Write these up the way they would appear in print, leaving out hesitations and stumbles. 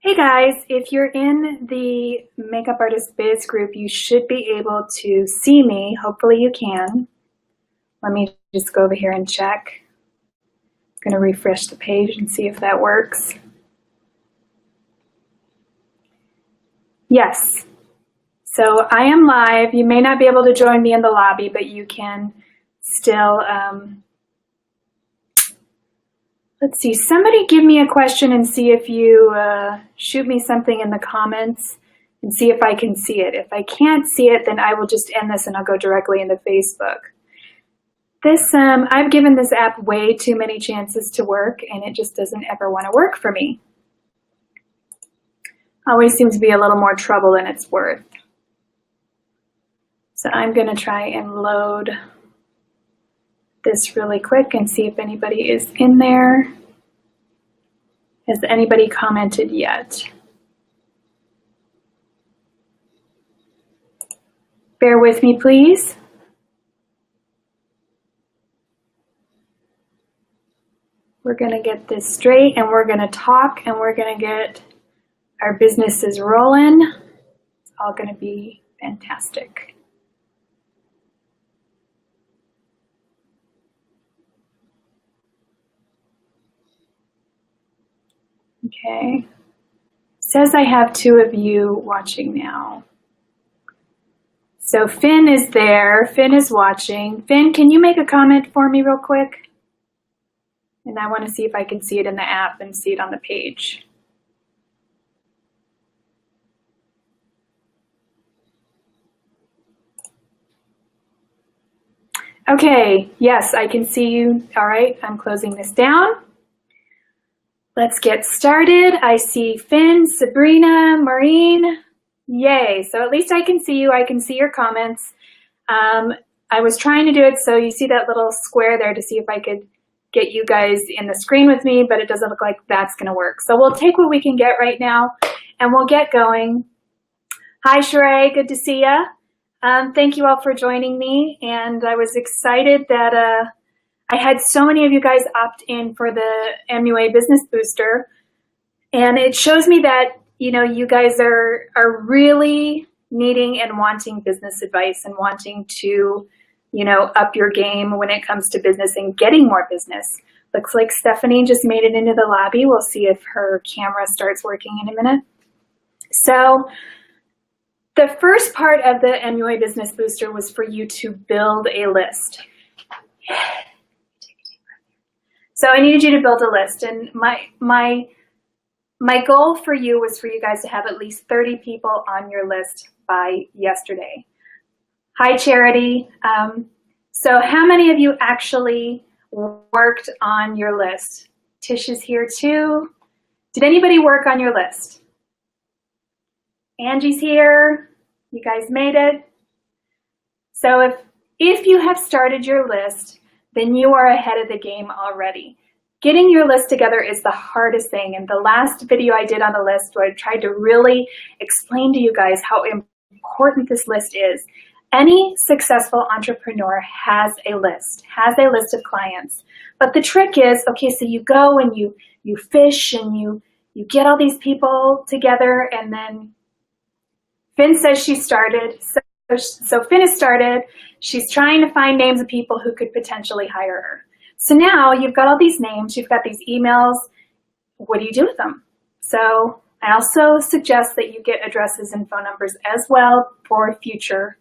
Hey guys, if you're in the Makeup Artist Biz group, you should be able to see me. Hopefully you can. Let me just go over here and check. I'm going to refresh the page and see if that works. Yes. So I am live. You may not be able to join me in the lobby, but you can still, let's see, somebody give me a question and see if you shoot me something in the comments and see if I can see it. If I can't see it, then I will just end this and I'll go directly into Facebook. This, I've given this app way too many chances to work and it just doesn't ever want to work for me. Always seems to be a little more trouble than it's worth. So I'm going to try and load this really quick and see if anybody is in there. Has anybody commented yet? Bear with me, please. We're going to get this straight and we're going to talk and we're going to get our businesses rolling. It's all going to be fantastic. Okay. It says I have 2 of you watching now. So Finn is there. Finn is watching. Finn, can you make a comment for me real quick? And I want to see if I can see it in the app and see it on the page. Okay, yes, I can see you. All right, I'm closing this down. Let's get started. I see Finn, Sabrina, Maureen. Yay, so at least I can see you. I can see your comments. I was trying to do it so you see that little square there to see if I could get you guys in the screen with me, but it doesn't look like that's gonna work. So we'll take what we can get right now and we'll get going. Hi, Sheree, good to see ya. Thank you all for joining me, and I was excited that I had so many of you guys opt in for the MUA Business Booster, and it shows me that you guys are really needing and wanting business advice and wanting to up your game when it comes to business and getting more business. Looks like Stephanie just made it into the lobby. We'll see if her camera starts working in a minute. So the first part of the MUA Business Booster was for you to build a list. So I needed you to build a list, and my goal for you was for you guys to have at least 30 people on your list by yesterday. Hi, Charity. So how many of you actually worked on your list? Tish is here too. Did anybody work on your list? Angie's here. You guys made it. So if you have started your list, then you are ahead of the game already. Getting your list together is the hardest thing. And the last video I did on the list where I tried to really explain to you guys how important this list is. Any successful entrepreneur has a list of clients. But the trick is, okay, so you go and you fish and you get all these people together, and then Finn says she started. So Finn has started. She's trying to find names of people who could potentially hire her. So now you've got all these names, you've got these emails. What do you do with them? So I also suggest that you get addresses and phone numbers as well for future.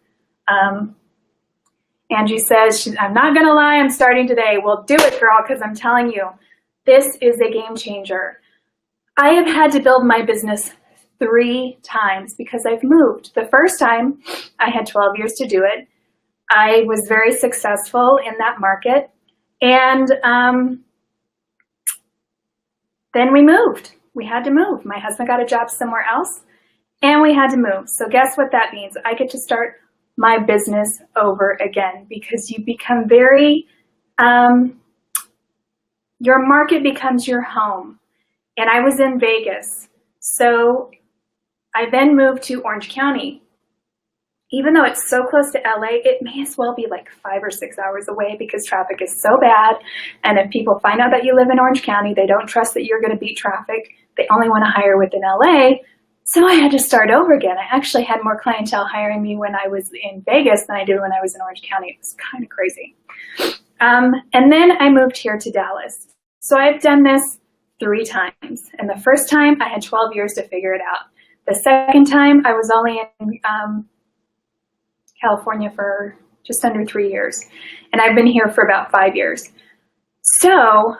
Angie says, I'm not gonna lie, I'm starting today. Well, do it, girl, because I'm telling you, this is a game changer. I have had to build my business 3 times because I've moved. The first time, I had 12 years to do it. I was very successful in that market, and then we moved. We had to move. My husband got a job somewhere else, and we had to move. So guess what that means? I get to start my business over again because you become very, your market becomes your home. And I was in Vegas. So I then moved to Orange County. Even though it's so close to LA, it may as well be like 5 or 6 hours away because traffic is so bad. And if people find out that you live in Orange County, they don't trust that you're going to beat traffic. they only want to hire within LA. So I had to start over again. I actually had more clientele hiring me when I was in Vegas than I did when I was in Orange County. It was kind of crazy. And then I moved here to Dallas. So I've done this 3 times. And the first time I had 12 years to figure it out. The second time I was only in California for just under 3 years. And I've been here for about 5 years. So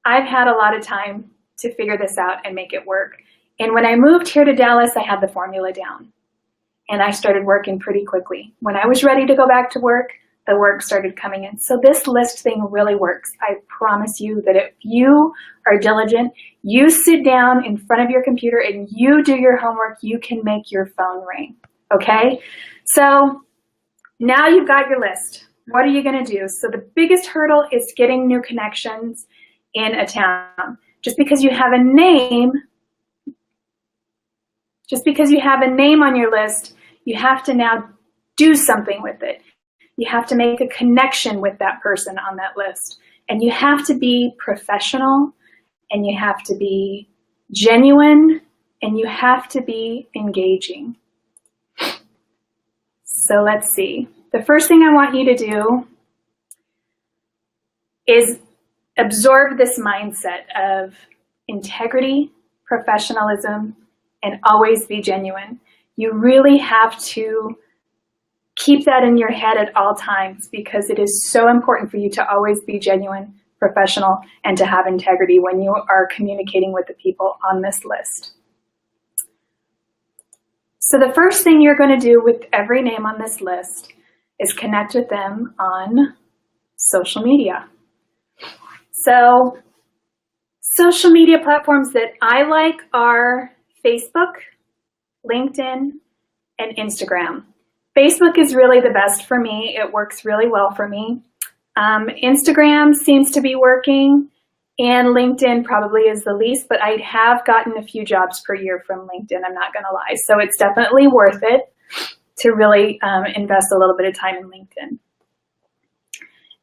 I've had a lot of time to figure this out and make it work. And when I moved here to Dallas, I had the formula down. And I started working pretty quickly. When I was ready to go back to work, the work started coming in. So this list thing really works. I promise you that if you are diligent, you sit down in front of your computer and you do your homework, you can make your phone ring, okay? So now you've got your list. What are you gonna do? So the biggest hurdle is getting new connections in a town. Just because you have a name on your list, you have to now do something with it. You have to make a connection with that person on that list. And you have to be professional, and you have to be genuine, and you have to be engaging. So let's see. The first thing I want you to do is absorb this mindset of integrity, professionalism, and always be genuine. You really have to keep that in your head at all times because it is so important for you to always be genuine, professional, and to have integrity when you are communicating with the people on this list. So the first thing you're going to do with every name on this list is connect with them on social media. So social media platforms that I like are Facebook, LinkedIn, and Instagram. Facebook is really the best for me. It works really well for me. Instagram seems to be working, and LinkedIn probably is the least, but I have gotten a few jobs per year from LinkedIn, I'm not gonna lie. So it's definitely worth it to really invest a little bit of time in LinkedIn.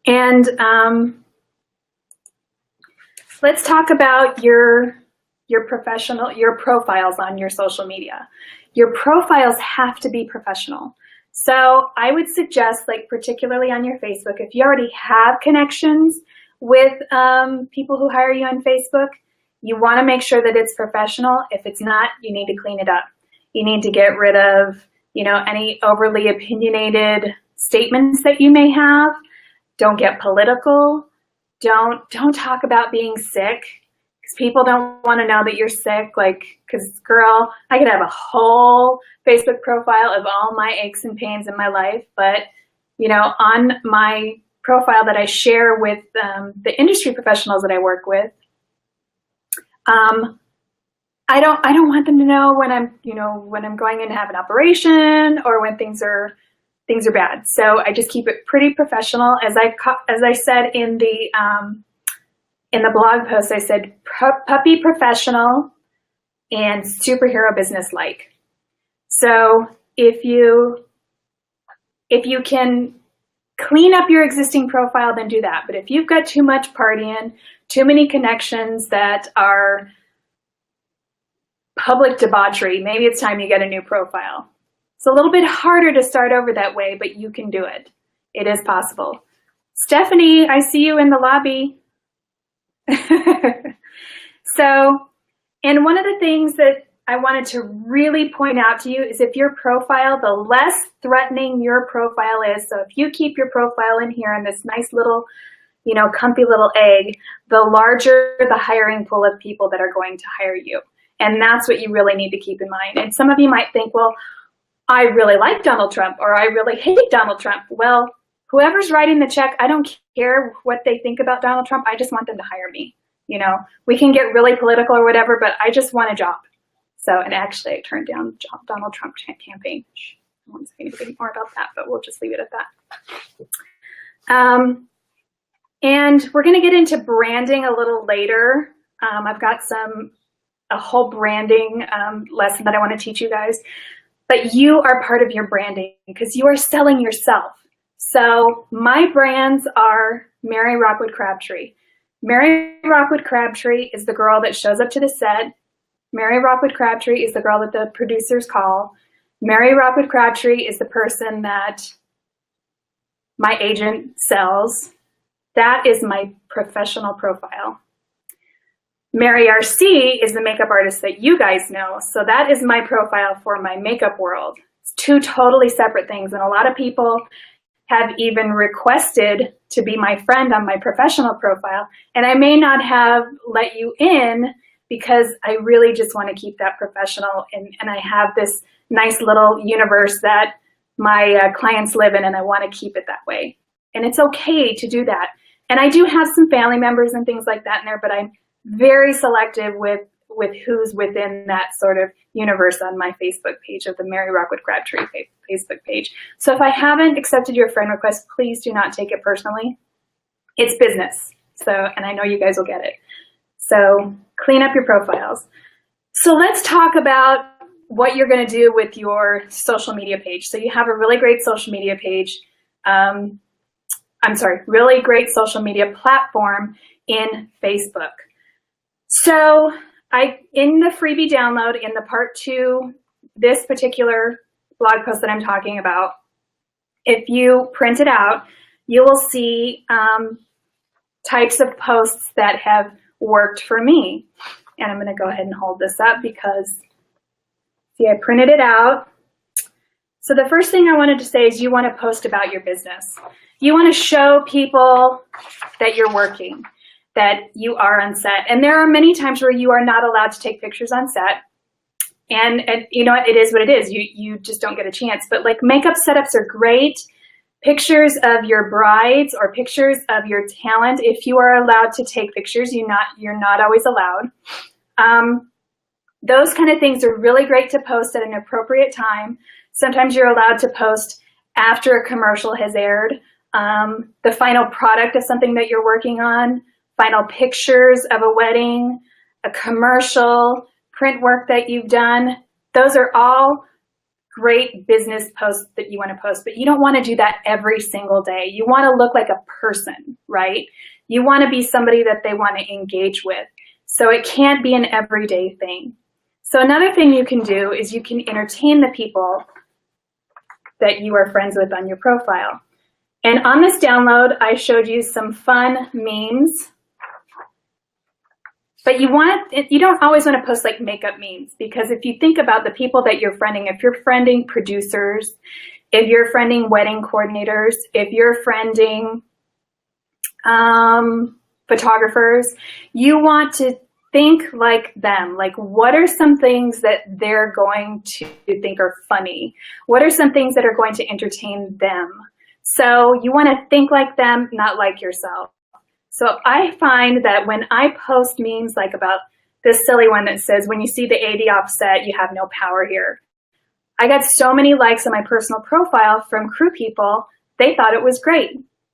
And let's talk about your profiles on your social media. Your profiles have to be professional. So I would suggest, like particularly on your Facebook, if you already have connections with people who hire you on Facebook, you want to make sure that it's professional. If it's not, you need to clean it up. You need to get rid of, any overly opinionated statements that you may have. Don't get political. Don't talk about being sick. People don't want to know that you're sick, because girl, I could have a whole Facebook profile of all my aches and pains in my life, but on my profile that I share with the industry professionals that I work with, I don't want them to know when I'm going in to have an operation or when things are bad. So I just keep it pretty professional. As I said in the blog post, I said puppy professional and superhero business-like. So if you can clean up your existing profile, then do that. But if you've got too much partying, too many connections that are public debauchery, maybe it's time you get a new profile. It's a little bit harder to start over that way, but you can do it. It is possible. Stephanie, I see you in the lobby. And one of the things that I wanted to really point out to you is if your profile, the less threatening your profile is, so if you keep your profile in here in this nice little, comfy little egg, the larger the hiring pool of people that are going to hire you. And that's what you really need to keep in mind. And some of you might think, well, I really like Donald Trump, or I really hate Donald Trump. Well, whoever's writing the check, I don't care what they think about Donald Trump. I just want them to hire me. We can get really political or whatever, but I just want a job. So, and actually I turned down Donald Trump campaign. I won't say anything more about that, but we'll just leave it at that. And we're going to get into branding a little later. I've got a whole branding lesson that I want to teach you guys. But you are part of your branding because you are selling yourself. So my brands are Mary Rockwood Crabtree. Mary Rockwood Crabtree is the girl that shows up to the set Mary Rockwood Crabtree is the girl that the producers call. Mary Rockwood Crabtree is the person that my agent sells. That is my professional profile. Mary RC is the makeup artist that you guys know. So that is my profile for my makeup world. It's two totally separate things. And a lot of people have even requested to be my friend on my professional profile. And I may not have let you in because I really just want to keep that professional. And I have this nice little universe that my clients live in, and I want to keep it that way. And it's okay to do that. And I do have some family members and things like that in there, but I'm very selective with who's within that sort of universe on my Facebook page of the Mary Rockwood Crabtree Facebook page. So if I haven't accepted your friend request, please do not take it personally. It's business. So, and I know you guys will get it. So clean up your profiles. So let's talk about what you're going to do with your social media page. So you have a really great social media page. Really great social media platform in Facebook. So in the freebie download, in the part 2, this particular blog post that I'm talking about, if you print it out, you will see types of posts that have worked for me. And I'm going to go ahead and hold this up because, see, I printed it out. So the first thing I wanted to say is you want to post about your business. You want to show people that you're working, that you are on set. And there are many times where you are not allowed to take pictures on set. And you know what, it is what it is. You just don't get a chance. But like makeup setups are great. Pictures of your brides or pictures of your talent, if you are allowed to take pictures, you're not always allowed. Those kind of things are really great to post at an appropriate time. Sometimes you're allowed to post after a commercial has aired, the final product of something that you're working on, final pictures of a wedding, a commercial, print work that you've done. Those are all great business posts that you want to post, but you don't want to do that every single day. You want to look like a person, right? You want to be somebody that they want to engage with. So it can't be an everyday thing. So another thing you can do is you can entertain the people that you are friends with on your profile. And on this download, I showed you some fun memes. But you don't always want to post like makeup memes, because if you think about the people that you're friending, if you're friending producers, if you're friending wedding coordinators, if you're friending photographers, you want to think like them. Like, what are some things that they're going to think are funny? What are some things that are going to entertain them? So you want to think like them, not like yourself. So I find that when I post memes like about this silly one that says, when you see the AD offset, you have no power here. I got so many likes on my personal profile from crew people, they thought it was great.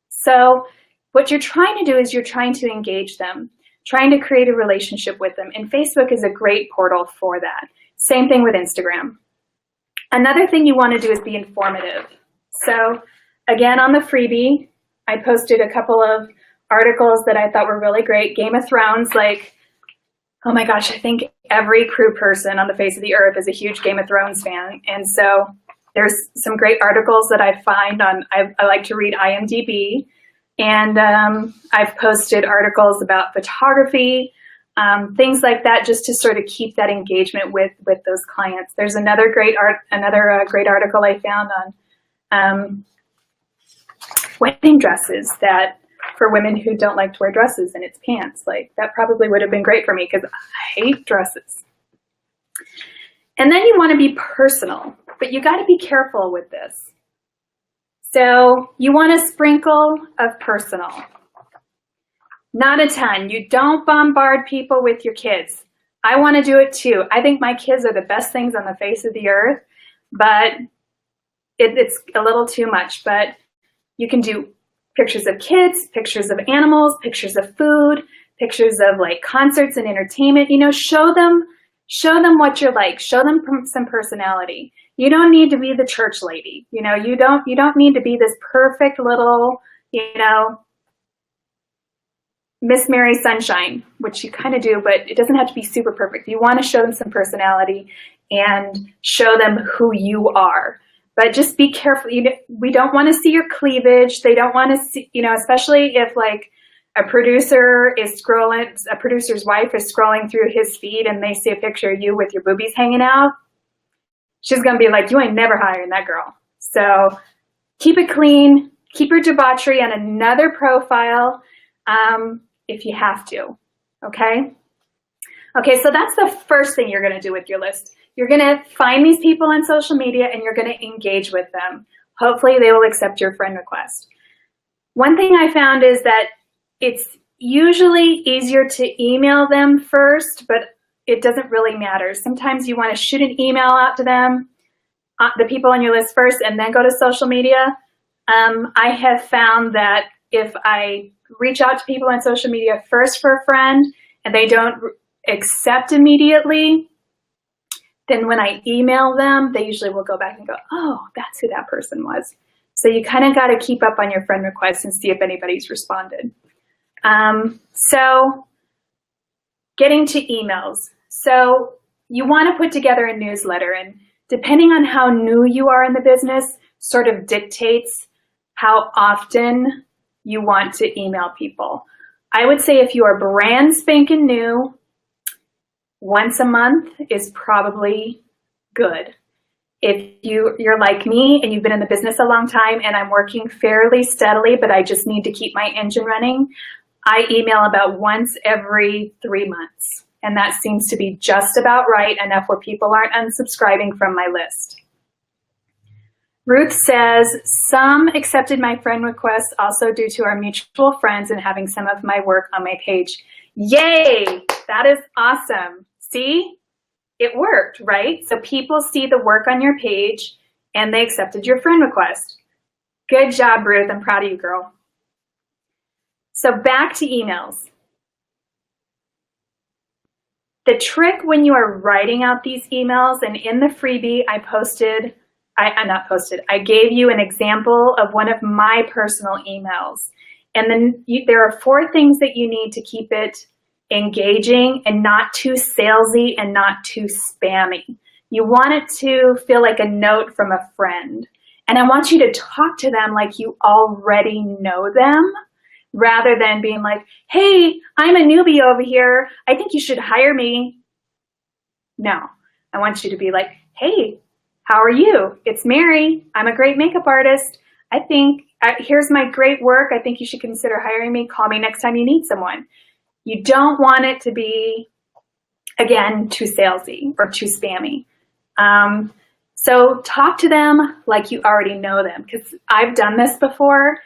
So what you're trying to do is you're trying to engage them, trying to create a relationship with them. And Facebook is a great portal for that. Same thing with Instagram. Another thing you want to do is be informative. So again, on the freebie, I posted a couple of articles that I thought were really great. Game of Thrones, like, oh my gosh, I think every crew person on the face of the earth is a huge Game of Thrones fan. And so there's some great articles that I find on, I like to read IMDb. And I've posted articles about photography, things like that, just to sort of keep that engagement with those clients. There's another great article I found on wedding dresses, that for women who don't like to wear dresses and it's pants. Like, that probably would have been great for me because I hate dresses. And then you want to be personal, but you got to be careful with this. So you want a sprinkle of personal, not a ton. You don't bombard people with your kids. I want to do it too. I think my kids are the best things on the face of the earth, but it's a little too much. But you can do pictures of kids, pictures of animals, pictures of food, pictures of like concerts and entertainment. You know, show them what you're like. Show them some personality. You don't need to be the church lady. You know, you don't need to be this perfect little, you know, Miss Mary Sunshine. which you kind of do, but it doesn't have to be super perfect. You want to show them some personality and show them who you are. But just be careful. We don't want to see your cleavage. They don't want to see, especially if like a producer's wife is scrolling through his feed and they see a picture of you with your boobies hanging out. She's going to be like, you ain't never hiring that girl. So keep it clean. Keep your debauchery on another profile if you have to, okay? Okay, so that's the first thing you're gonna do with your list. You're gonna find these people on social media and you're gonna engage with them. Hopefully they will accept your friend request. One thing I found is that it's usually easier to email them first, but it doesn't really matter. Sometimes you wanna shoot an email out to them, the people on your list first, and then go to social media. I have found that if I reach out to people on social media first for a friend and they don't accept immediately, then when I email them, they usually will go back and go, oh, that's who that person was. So you kind of got to keep up on your friend requests and see if anybody's responded. So getting to emails. So you want to put together a newsletter, and depending on how new you are in the business, sort of dictates how often you want to email people. I would say if you are brand spanking new, once a month is probably good. If you're like me and you've been in the business a long time and I'm working fairly steadily, but I just need to keep my engine running, I email about once every 3 months. And that seems to be just about right, enough where people aren't unsubscribing from my list. Ruth says, some accepted my friend requests also due to our mutual friends and having some of my work on my page. Yay! That is awesome. See? It worked, right? So people see the work on your page and they accepted your friend request. Good job, Ruth. I'm proud of you, girl. So back to emails. The trick when you are writing out these emails, and in the freebie I gave you an example of one of my personal emails. And then there are 4 things that you need to keep it engaging and not too salesy and not too spammy. You want it to feel like a note from a friend. And I want you to talk to them like you already know them, rather than being like, hey, I'm a newbie over here. I think you should hire me. No, I want you to be like, hey, how are you? It's Mary. I'm a great makeup artist. I think, here's my great work. I think you should consider hiring me. Call me next time you need someone. You don't want it to be, again, too salesy or too spammy. So talk to them like you already know them, because I've done this before,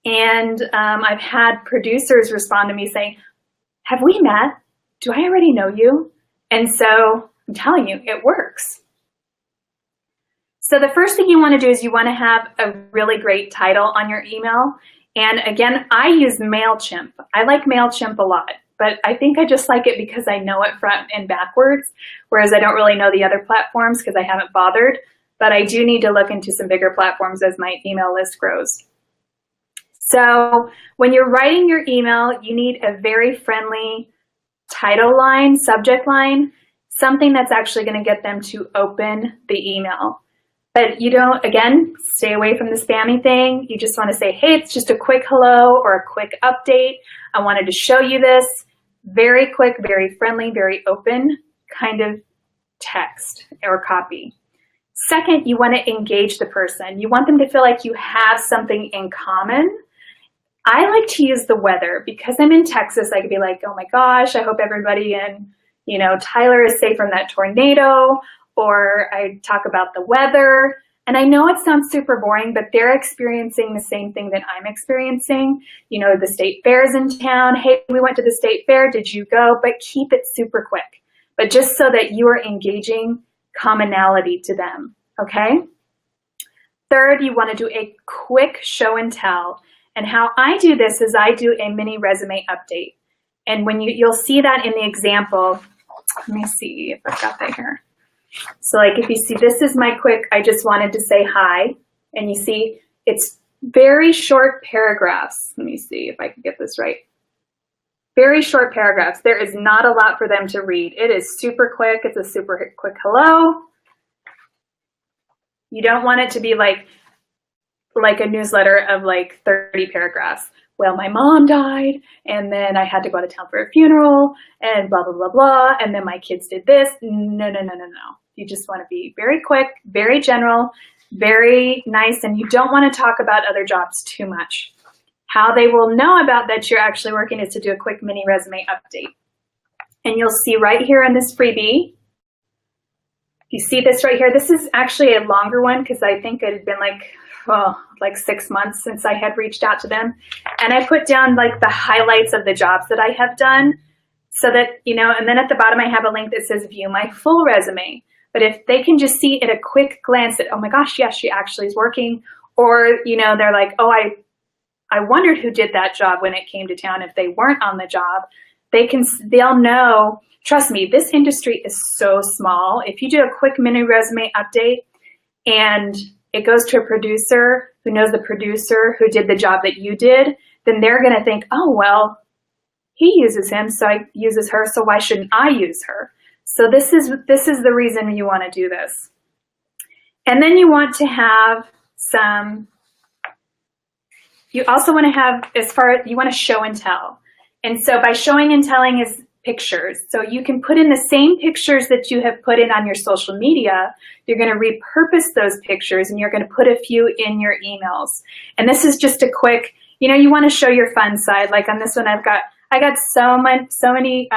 and I've had producers respond to me saying, have we met? Do I already know you? And so I'm telling you, it works. So the first thing you want to do is you want to have a really great title on your email. And again, I use MailChimp. I like MailChimp a lot, but I think I just like it because I know it front and backwards, whereas I don't really know the other platforms because I haven't bothered. But I do need to look into some bigger platforms as my email list grows. So when you're writing your email, you need a very friendly title line, subject line, something that's actually going to get them to open the email. But you don't, again, stay away from the spammy thing. You just want to say, hey, it's just a quick hello or a quick update. I wanted to show you this. Very quick, very friendly, very open kind of text or copy. Second, you want to engage the person. You want them to feel like you have something in common. I like to use the weather. Because I'm in Texas, I could be like, oh my gosh, I hope everybody in, Tyler is safe from that tornado. Or I talk about the weather. And I know it sounds super boring, but they're experiencing the same thing that I'm experiencing. The state fair is in town. Hey, we went to the state fair. Did you go? But keep it super quick. But just so that you are engaging commonality to them, okay? Third, you want to do a quick show and tell. And how I do this is I do a mini resume update. And when you'll see that in the example, let me see if I've got that here. So like if you see, this is my quick, I just wanted to say hi. And you see, it's very short paragraphs. Let me see if I can get this right. very short paragraphs. There is not a lot for them to read. It is super quick. It's a super quick hello. You don't want it to be like a newsletter of like 30 paragraphs. Well, my mom died, and then I had to go out of town for a funeral, and blah, blah, blah, blah, and then my kids did this. No, no, no, no, no. You just want to be very quick, very general, very nice, and you don't want to talk about other jobs too much. How they will know about that you're actually working is to do a quick mini resume update. And you'll see right here in this freebie, you see this right here. This is actually a longer one because I think it had been like 6 months since I had reached out to them. And I put down like the highlights of the jobs that I have done so that, you know, and then at the bottom I have a link that says view my full resume. But if they can just see at a quick glance that, oh my gosh, yes, she actually is working, or, you know, they're like, oh, I wondered who did that job when it came to town. If they weren't on the job, they'll know. Trust me, this industry is so small. If you do a quick mini resume update and it goes to a producer who knows the producer who did the job that you did, then they're going to think, oh, well, he uses him, so I uses her, so why shouldn't I use her? So this is the reason you want to do this. And then you want to have you also want to have, you want to show and tell. And so by showing and telling is pictures. So you can put in the same pictures that you have put in on your social media. You're going to repurpose those pictures and you're going to put a few in your emails. And this is just a quick, you know, you want to show your fun side. Like on this one, I got so many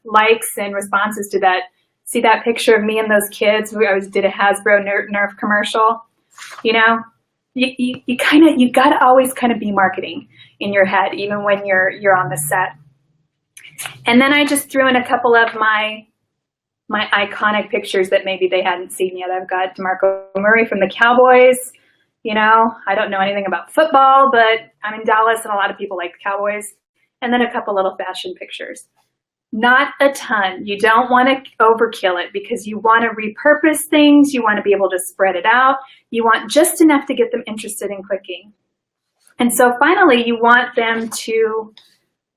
likes and responses to that. See that picture of me and those kids? I did a Hasbro Nerf commercial. You know, you got to always kind of be marketing in your head, even when you're on the set. And then I just threw in a couple of my iconic pictures that maybe they hadn't seen yet. I've got DeMarco Murray from the Cowboys. You know, I don't know anything about football, but I'm in Dallas and a lot of people like the Cowboys. And then a couple little fashion pictures. Not a ton. You don't want to overkill it because you want to repurpose things. You want to be able to spread it out. You want just enough to get them interested in clicking. And so finally, you want to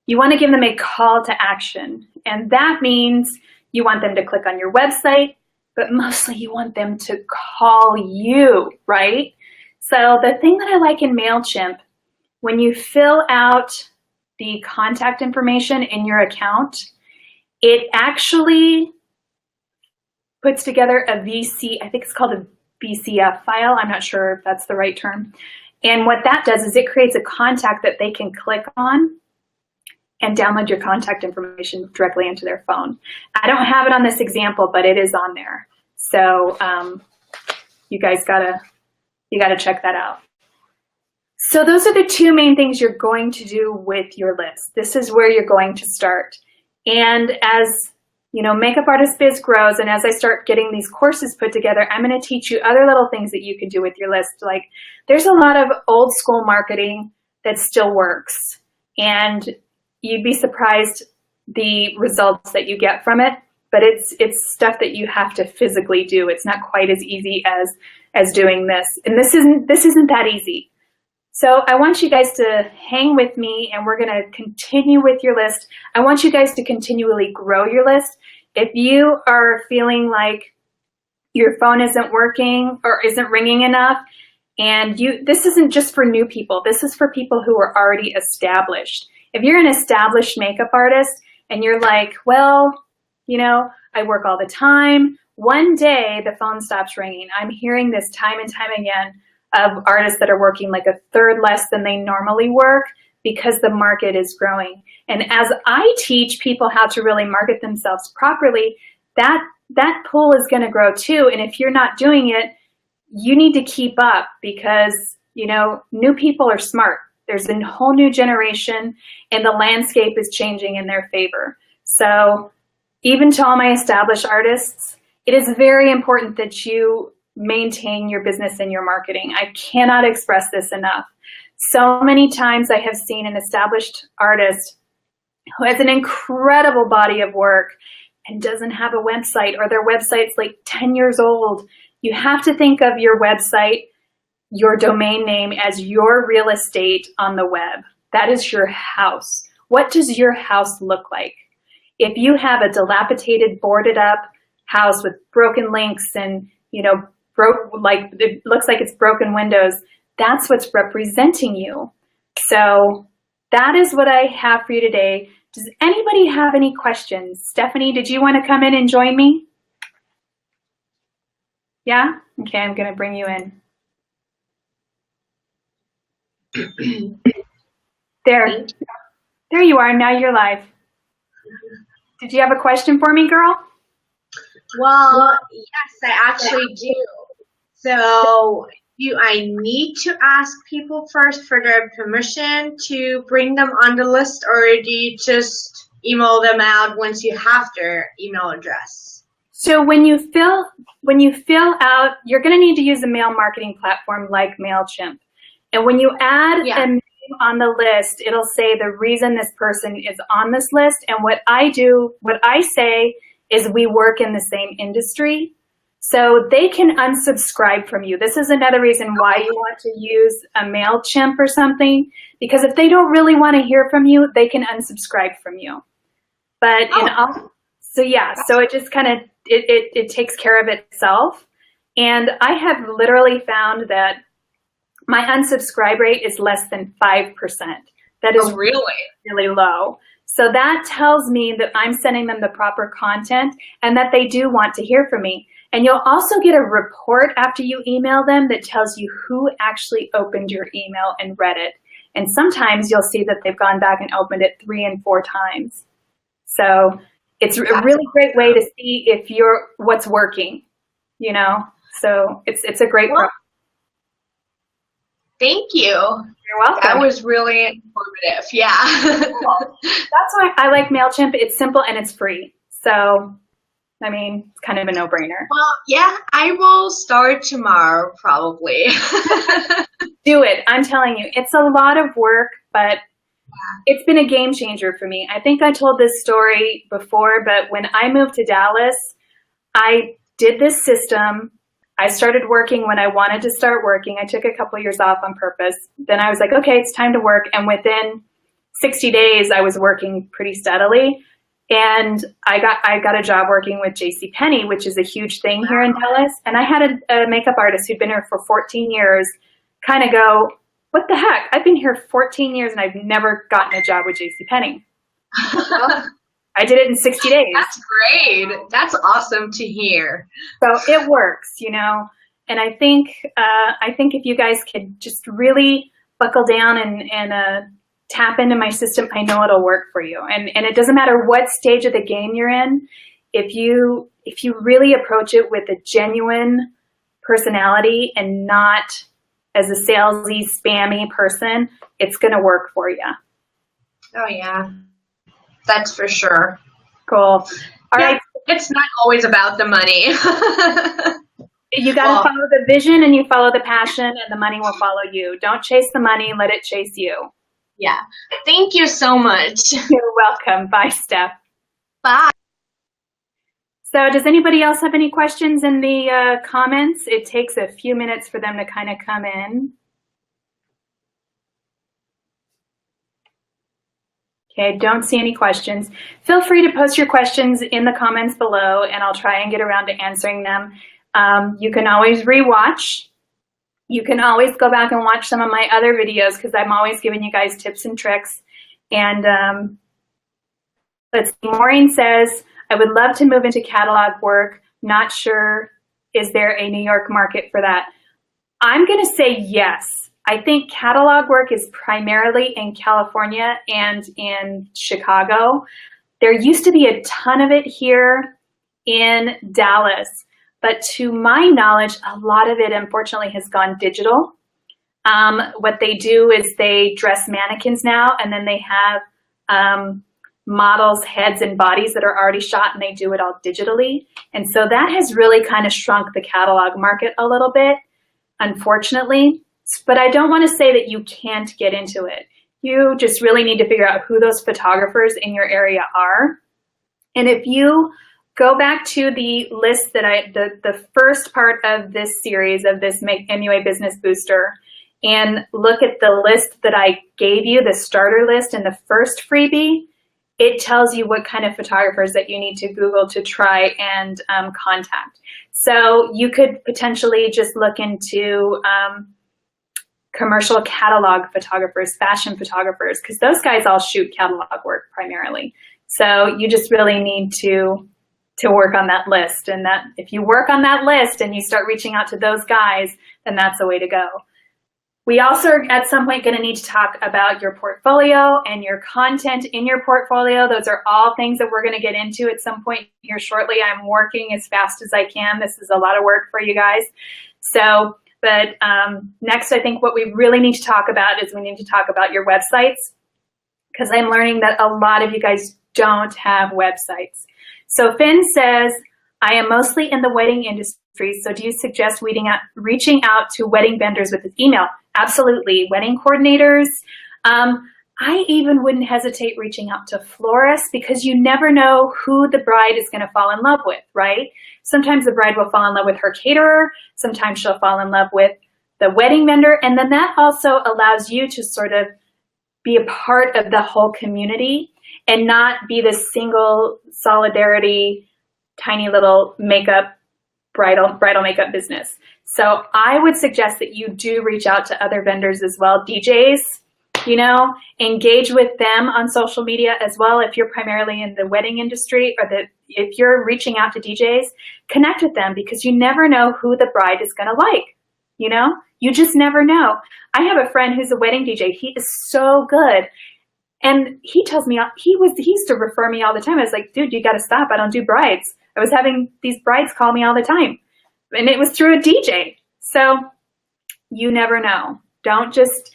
give them a call to action. And that means you want them to click on your website, but mostly you want them to call you, right? So the thing that I like in MailChimp, when you fill out the contact information in your account, it actually puts together a VC, I think it's called a VCF file. I'm not sure if that's the right term. And what that does is it creates a contact that they can click on and download your contact information directly into their phone. I don't have it on this example, but it is on there. So you guys gotta check that out. So those are the two main things you're going to do with your list. This is where you're going to start. And as you know, Makeup Artist Biz grows, and as I start getting these courses put together, I'm going to teach you other little things that you can do with your list. Like there's a lot of old school marketing that still works, and you'd be surprised the results that you get from it. But it's stuff that you have to physically do. It's not quite as easy as doing this, and this isn't that easy. So I want you guys to hang with me, and we're going to continue with your list. I want you guys to continually grow your list. If you are feeling like your phone isn't working or isn't ringing enough, and this isn't just for new people. This is for people who are already established. If you're an established makeup artist and you're like, well, you know, I work all the time. One day the phone stops ringing. I'm hearing this time and time again of artists that are working like a third less than they normally work because the market is growing. And as I teach people how to really market themselves properly, that pool is going to grow too. And if you're not doing it, you need to keep up because, you know, new people are smart. There's a whole new generation and the landscape is changing in their favor. So even to all my established artists, it is very important that you maintain your business and your marketing. I cannot express this enough. So many times I have seen an established artist who has an incredible body of work and doesn't have a website, or their website's like 10 years old. You have to think of your website, your domain name, as your real estate on the web. That is your house. what does your house look like? If you have a dilapidated, boarded up house with broken links and, you know, like it looks like it's broken windows, that's what's representing you. So that is what I have for you today. Does anybody have any questions? Stephanie, did you want to come in and join me? Yeah? Okay, I'm going to bring you in. There you are. Now you're live. Did you have a question for me, girl? Well, yes, I actually do. So do I need to ask people first for their permission to bring them on the list, or do you just email them out once you have their email address? So when you fill out, you're going to need to use a mail marketing platform like MailChimp. And when you add a name on the list, it'll say the reason this person is on this list. And what I say is we work in the same industry. So they can unsubscribe from you. This is another reason why you want to use a MailChimp or something, because if they don't really want to hear from you, they can unsubscribe from you. But so it just kind of, it takes care of itself. And I have literally found that my unsubscribe rate is less than 5%. That is really low. So that tells me that I'm sending them the proper content and that they do want to hear from me. And you'll also get a report after you email them that tells you who actually opened your email and read it. And sometimes you'll see that they've gone back and opened it 3 and 4 times. So it's a really great way to see if what's working, you know? So it's a great program. Thank you. You're welcome. That was really informative. Yeah. Cool. That's why I like MailChimp. It's simple and it's free. So, I mean, it's kind of a no-brainer. Well, yeah, I will start tomorrow probably. Do it. I'm telling you, it's a lot of work, but it's been a game changer for me. I think I told this story before, but when I moved to Dallas, I did this system. I started working when I wanted to start working. I took a couple years off on purpose. Then I was like, okay, it's time to work. And within 60 days, I was working pretty steadily. And I got a job working with JCPenney, which is a huge thing here in Dallas. And I had a makeup artist who'd been here for 14 years kind of go, what the heck? I've been here 14 years and I've never gotten a job with JCPenney. I did it in 60 days. That's great. That's awesome to hear. So it works, you know. And I think if you guys could just really buckle down and tap into my system, I know it'll work for you. And it doesn't matter what stage of the game you're in. If you really approach it with a genuine personality and not as a salesy, spammy person, it's going to work for you. Oh yeah. That's for sure. Cool. All right. It's not always about the money. You got to follow the vision and you follow the passion and the money will follow you. Don't chase the money. Let it chase you. Yeah. Thank you so much. You're welcome. Bye, Steph. Bye. So does anybody else have any questions in the comments? It takes a few minutes for them to kind of come in. Okay, don't see any questions. Feel free to post your questions in the comments below and I'll try and get around to answering them. You can always rewatch. You can always go back and watch some of my other videos because I'm always giving you guys tips and tricks. And let's see, Maureen says, I would love to move into catalog work. Not sure, is there a New York market for that? I'm gonna say yes. I think catalog work is primarily in California and in Chicago. There used to be a ton of it here in Dallas, but to my knowledge, a lot of it unfortunately has gone digital. What they do is they dress mannequins now and then they have models' heads and bodies that are already shot and they do it all digitally. And so that has really kind of shrunk the catalog market a little bit, unfortunately. But I don't want to say that you can't get into it. You just really need to figure out who those photographers in your area are. And if you go back to the list that the first part of this series of this MUA Business Booster, and look at the list that I gave you, the starter list and the first freebie, it tells you what kind of photographers that you need to Google to try and contact. So you could potentially just look into commercial catalog photographers, fashion photographers, because those guys all shoot catalog work primarily. So you just really need to work on that list. And that if you work on that list and you start reaching out to those guys, then that's the way to go. We also are at some point going to need to talk about your portfolio and your content in your portfolio. Those are all things that we're going to get into at some point here shortly. I'm working as fast as I can. This is a lot of work for you guys. So, but next, I think what we really need to talk about is we need to talk about your websites, because I'm learning that a lot of you guys don't have websites. So Finn says, I am mostly in the wedding industry, so do you suggest reaching out to wedding vendors with his email? Absolutely. Wedding coordinators. I even wouldn't hesitate reaching out to florists, because you never know who the bride is going to fall in love with, right? Sometimes the bride will fall in love with her caterer. Sometimes she'll fall in love with the wedding vendor. And then that also allows you to sort of be a part of the whole community and not be the single solidarity, tiny little bridal makeup business. So I would suggest that you do reach out to other vendors as well. DJs, engage with them on social media as well. If you're primarily in the wedding industry, or if you're reaching out to DJs, connect with them, because you never know who the bride is going to like. You just never know. I have a friend who's a wedding DJ. He is so good. And he tells me, he used to refer me all the time. I was like, dude, you got to stop. I don't do brides. I was having these brides call me all the time. And it was through a DJ. So you never know. Don't just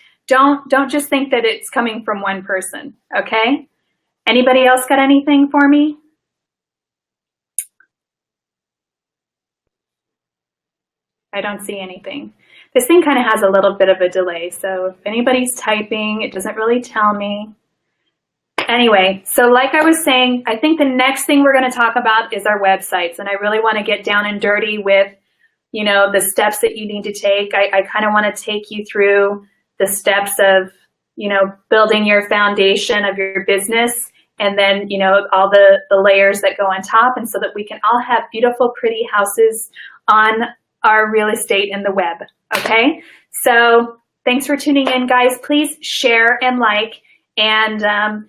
think that it's coming from one person, okay? Anybody else got anything for me? I don't see anything. This thing kind of has a little bit of a delay, so if anybody's typing, it doesn't really tell me. Anyway, so like I was saying, I think the next thing we're going to talk about is our websites, and I really want to get down and dirty with, the steps that you need to take. I kind of want to take you through the steps of, building your foundation of your business, and then, all the layers that go on top, and so that we can all have beautiful, pretty houses on our real estate in the web. Okay, so thanks for tuning in, guys. Please share and like. And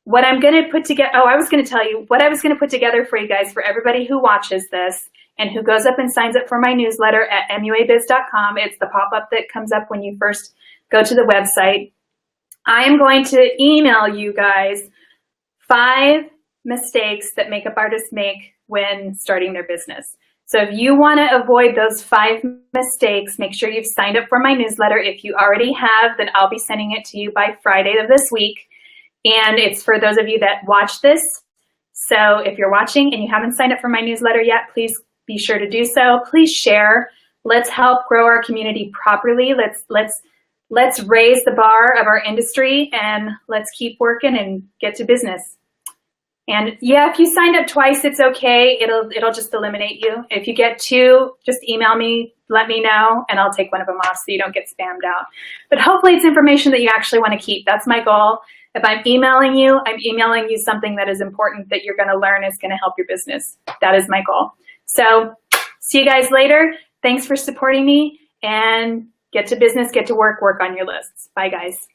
what I'm going to put together, I was going to tell you what I was going to put together for you guys, for everybody who watches this and who goes up and signs up for my newsletter at muabiz.com. It's the pop-up that comes up when you first go to the website. I am going to email you guys 5 mistakes that makeup artists make when starting their business. So if you want to avoid those 5 mistakes, make sure you've signed up for my newsletter. If you already have, then I'll be sending it to you by Friday of this week. And it's for those of you that watch this. So if you're watching and you haven't signed up for my newsletter yet, please be sure to do so. Please share. Let's help grow our community properly. Let's raise the bar of our industry, and let's keep working and get to business. And yeah, if you signed up twice, it's okay. It'll just eliminate you. If you get 2, just email me, let me know, and I'll take one of them off so you don't get spammed out. But hopefully it's information that you actually want to keep. That's my goal. If I'm emailing you something that is important that you're going to learn is going to help your business. That is my goal. So see you guys later. Thanks for supporting me, and get to business, get to work on your lists. Bye, guys.